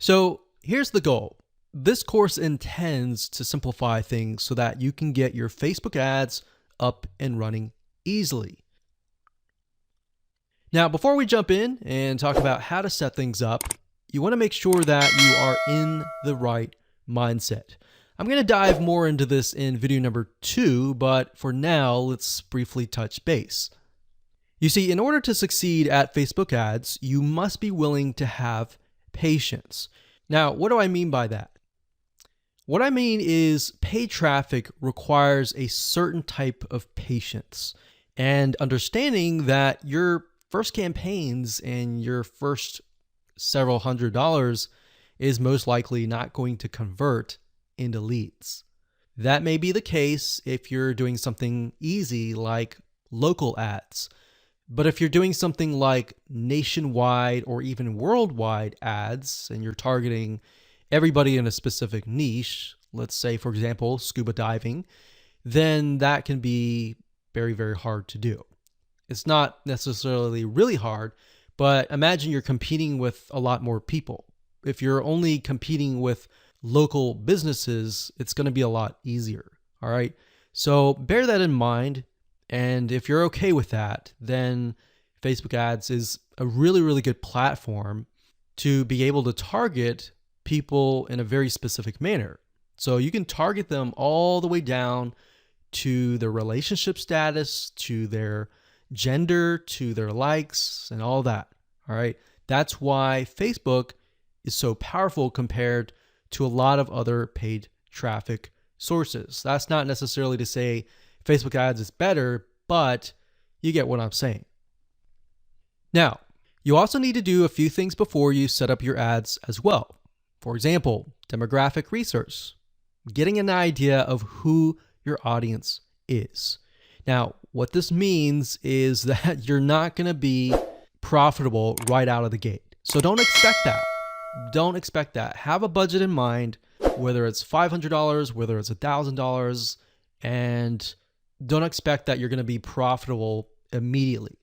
So here's the goal. This course intends to simplify things so that you can get your Facebook ads up and running easily. Now, before we jump in and talk about how to set things up, you want to make sure that you are in the right mindset. I'm going to dive more into this in video number 2, but for now, let's briefly touch base. You see, in order to succeed at Facebook ads, you must be willing to have patience. Now, what do I mean by that? What I mean is paid traffic requires a certain type of patience and understanding that your first campaigns and your first several $100s is most likely not going to convert into leads. That may be the case if you're doing something easy like local ads. But if you're doing something like nationwide or even worldwide ads and you're targeting everybody in a specific niche, let's say, for example, scuba diving, then that can be very, very hard to do. It's not necessarily really hard, but imagine you're competing with a lot more people. If you're only competing with local businesses, it's going to be a lot easier. All right. So bear that in mind. And if you're okay with that, then Facebook ads is a really, really good platform to be able to target people in a very specific manner. So you can target them all the way down to their relationship status, to their gender, to their likes, and all that. All right. That's why Facebook is so powerful compared to a lot of other paid traffic sources. That's not necessarily to say Facebook ads is better, but you get what I'm saying. Now, you also need to do a few things before you set up your ads as well. For example, demographic research, getting an idea of who your audience is. Now, what this means is that you're not going to be profitable right out of the gate. So don't expect that. Don't expect that. Have a budget in mind, whether it's $500, whether it's $1,000, and don't expect that you're going to be profitable immediately.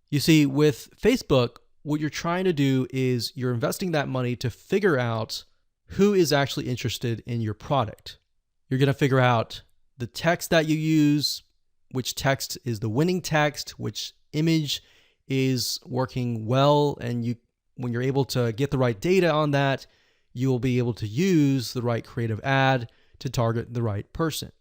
You see, with Facebook, what you're trying to do is you're investing that money to figure out who is actually interested in your product. You're going to figure out the text that you use, which text is the winning text, which image is working well, and when you're able to get the right data on that, you will be able to use the right creative ad to target the right person.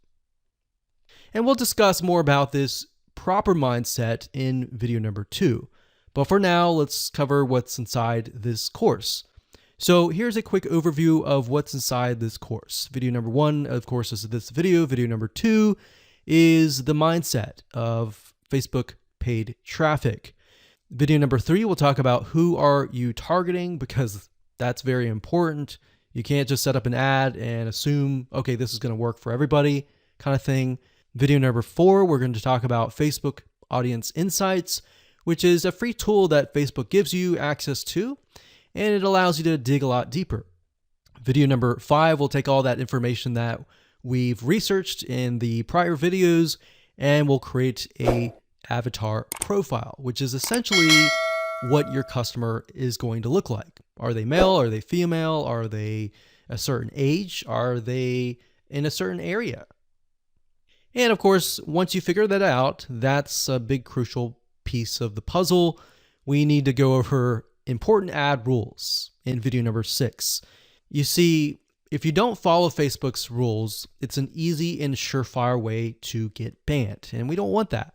And we'll discuss more about this proper mindset in video number 2. But for now, let's cover what's inside this course. So here's a quick overview of what's inside this course. Video number 1, of course, is this video. Video number 2 is the mindset of Facebook paid traffic. Video number 3, we'll talk about who are you targeting, because that's very important. You can't just set up an ad and assume, okay, this is going to work for everybody kind of thing. Video number 4, we're going to talk about Facebook Audience Insights, which is a free tool that Facebook gives you access to, and it allows you to dig a lot deeper. Video number 5 will take all that information that we've researched in the prior videos, and we'll create a avatar profile, which is essentially what your customer is going to look like. Are they male? Are they female? Are they a certain age? Are they in a certain area? And of course, once you figure that out, that's a big crucial piece of the puzzle. We need to go over important ad rules in video number 6. You see, if you don't follow Facebook's rules, it's an easy and surefire way to get banned, and we don't want that.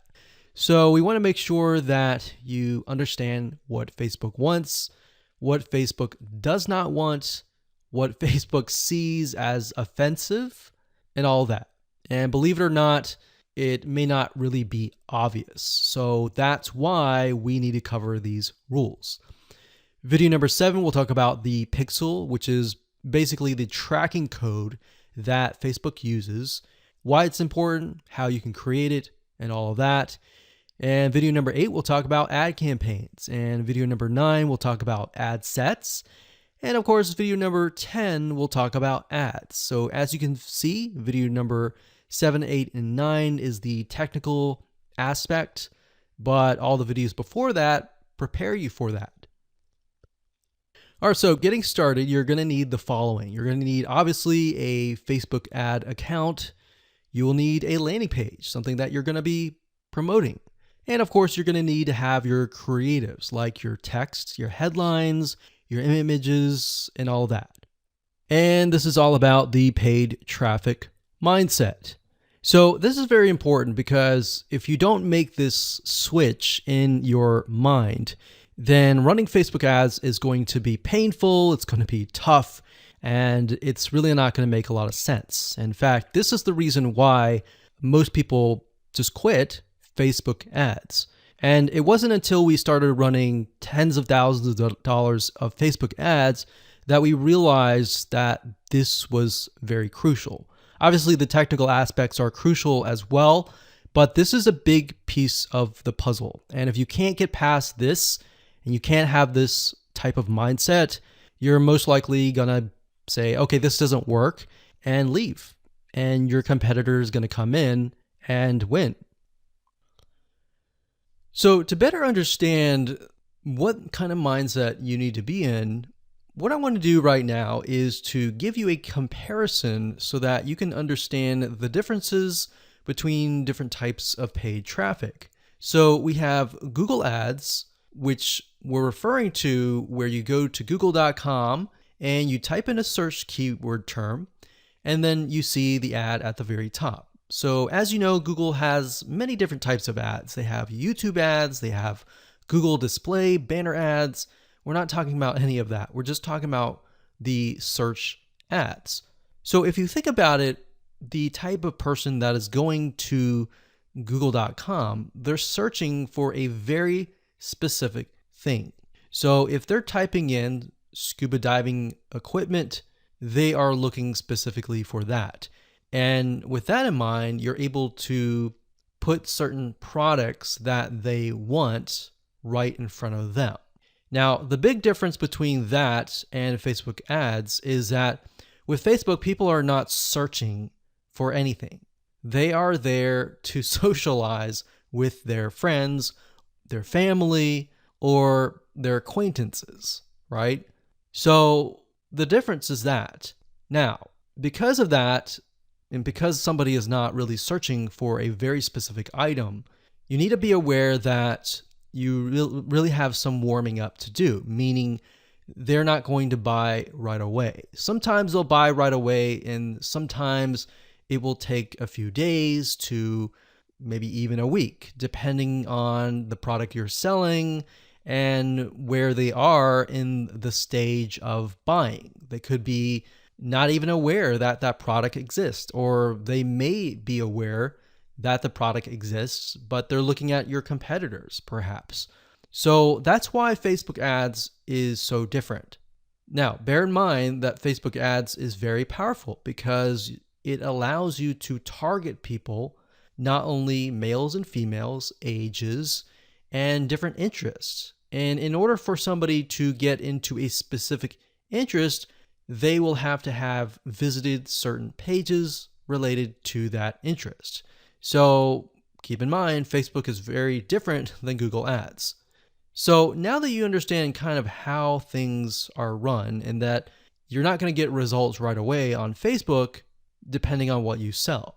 So we want to make sure that you understand what Facebook wants, what Facebook does not want, what Facebook sees as offensive, and all that. And believe it or not, it may not really be obvious. So that's why we need to cover these rules. Video number 7, we'll talk about the pixel, which is basically the tracking code that Facebook uses, why it's important, how you can create it, and all of that. And video number 8, we'll talk about ad campaigns. And video number 9, we'll talk about ad sets. And of course, video number 10, we'll talk about ads. So as you can see, video number 7, 8, and 9 is the technical aspect, but all the videos before that prepare you for that. All right, so getting started, you're going to need the following. You're going to need, obviously, a Facebook ad account. You will need a landing page, something that you're going to be promoting. And of course, you're going to need to have your creatives, like your text, your headlines, your images, and all that. And this is all about the paid traffic mindset. So this is very important because if you don't make this switch in your mind, then running Facebook ads is going to be painful, it's going to be tough, and it's really not going to make a lot of sense. In fact, this is the reason why most people just quit Facebook ads. And it wasn't until we started running tens of thousands of dollars of Facebook ads that we realized that this was very crucial. Obviously, the technical aspects are crucial as well, but this is a big piece of the puzzle. And if you can't get past this, and you can't have this type of mindset, you're most likely gonna say, okay, this doesn't work, and leave. And your competitor is gonna come in and win. So to better understand what kind of mindset you need to be in, what I want to do right now is to give you a comparison so that you can understand the differences between different types of paid traffic. So we have Google Ads, which we're referring to where you go to google.com and you type in a search keyword term, and then you see the ad at the very top. So as you know, Google has many different types of ads. They have YouTube ads, they have Google display, banner ads. We're not talking about any of that. We're just talking about the search ads. So if you think about it, the type of person that is going to google.com, they're searching for a very specific thing. So if they're typing in scuba diving equipment, they are looking specifically for that. And with that in mind, you're able to put certain products that they want right in front of them. Now, the big difference between that and Facebook ads is that with Facebook, people are not searching for anything. They are there to socialize with their friends, their family, or their acquaintances, right? So the difference is that. Now, because of that, and because somebody is not really searching for a very specific item, you need to be aware that you really have some warming up to do, meaning they're not going to buy right away. Sometimes they'll buy right away, and sometimes it will take a few days to maybe even a week, depending on the product you're selling and where they are in the stage of buying. They could be not even aware that that product exists, or they may be aware that the product exists, but they're looking at your competitors, perhaps. So that's why Facebook ads is so different. Now, bear in mind that Facebook ads is very powerful because it allows you to target people, not only males and females, ages, and different interests. And in order for somebody to get into a specific interest, they will have to have visited certain pages related to that interest. So keep in mind, Facebook is very different than Google Ads. So now that you understand kind of how things are run and that you're not going to get results right away on Facebook, depending on what you sell.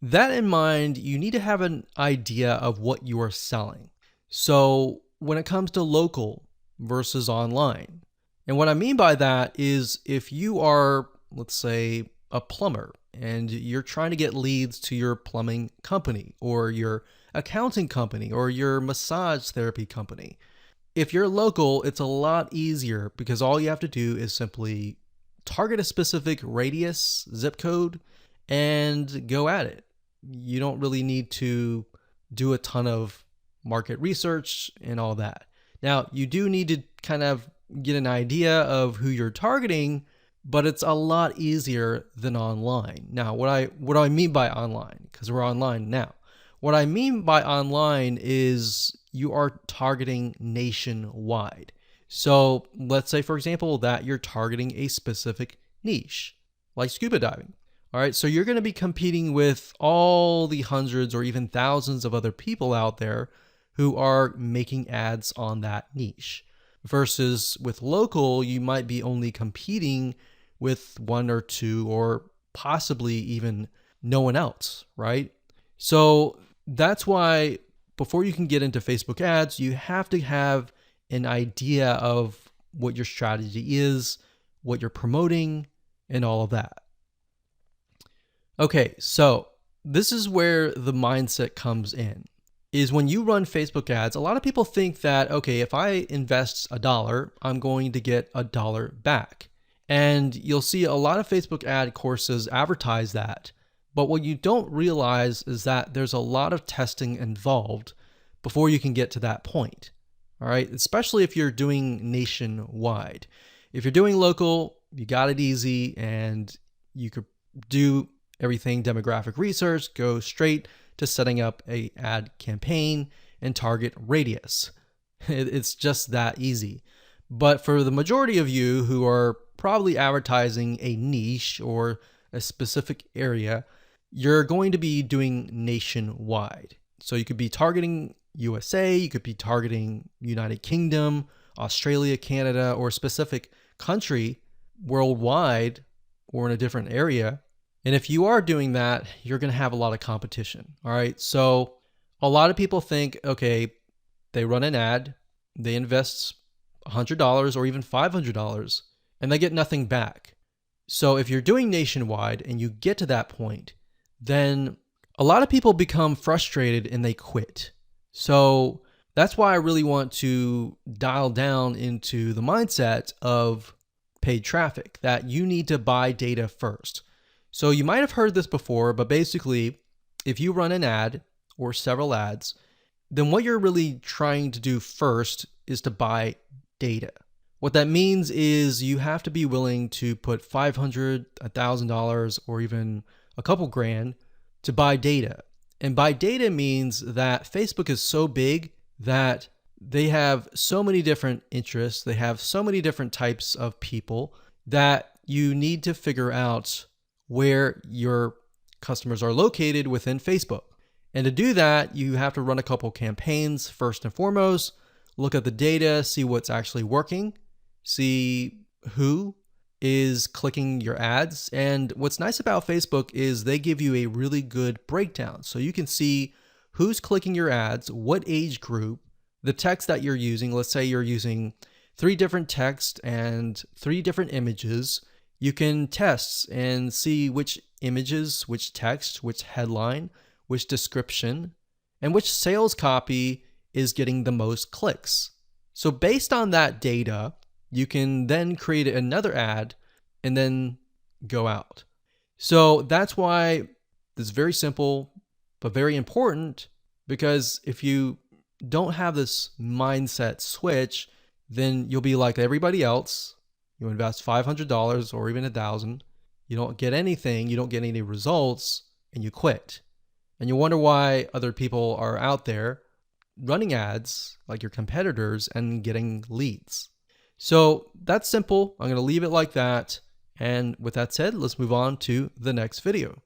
That in mind, you need to have an idea of what you are selling. So when it comes to local versus online, and what I mean by that is if you are, let's say, a plumber and you're trying to get leads to your plumbing company or your accounting company or your massage therapy company, if you're local, it's a lot easier because all you have to do is simply target a specific radius, zip code, and go at it. You don't really need to do a ton of market research and all that. Now, you do need to kind of get an idea of who you're targeting, but it's a lot easier than online. Now, what do I mean by online? Because we're online now. What I mean by online is you are targeting nationwide. So let's say, for example, that you're targeting a specific niche, like scuba diving. All right, so you're going to be competing with all the hundreds or even thousands of other people out there who are making ads on that niche. versus with local, you might be only competing with one or two or possibly even no one else, right? So that's why before you can get into Facebook ads, you have to have an idea of what your strategy is, what you're promoting, and all of that. Okay, so this is where the mindset comes in. Is when you run Facebook ads, a lot of people think that, okay, if I invest $1, I'm going to get $1 back. And you'll see a lot of Facebook ad courses advertise that. But what you don't realize is that there's a lot of testing involved before you can get to that point. All right, especially if you're doing nationwide. If you're doing local, you got it easy and you could do everything demographic research, go straight to setting up a ad campaign and target radius. It's just that easy. But for the majority of you who are probably advertising a niche or a specific area, you're going to be doing nationwide. So you could be targeting USA, you could be targeting United Kingdom, Australia, Canada, or a specific country worldwide or in a different area. And if you are doing that, you're going to have a lot of competition. All right. So a lot of people think, okay, they run an ad, they invest $100 or even $500 and they get nothing back. So if you're doing nationwide and you get to that point, then a lot of people become frustrated and they quit. So that's why I really want to dial down into the mindset of paid traffic, that you need to buy data first. So you might have heard this before, but basically, if you run an ad or several ads, then what you're really trying to do first is to buy data. What that means is you have to be willing to put $500, $1,000, or even a couple grand to buy data. And buy data means that Facebook is so big that they have so many different interests, they have so many different types of people that you need to figure out where your customers are located within Facebook. And to do that, you have to run a couple campaigns first and foremost, look at the data, see what's actually working, see who is clicking your ads. And what's nice about Facebook is they give you a really good breakdown. So you can see who's clicking your ads, what age group, the text that you're using. Let's say you're using 3 different texts and 3 different images. You can test and see which images, which text, which headline, which description, and which sales copy is getting the most clicks. So based on that data, you can then create another ad and then go out. So that's why this is very simple, but very important, because if you don't have this mindset switch, then you'll be like everybody else. You invest $500 or even $1,000. You don't get anything. You don't get any results and you quit. And you wonder why other people are out there running ads like your competitors and getting leads. So that's simple. I'm going to leave it like that. And with that said, let's move on to the next video.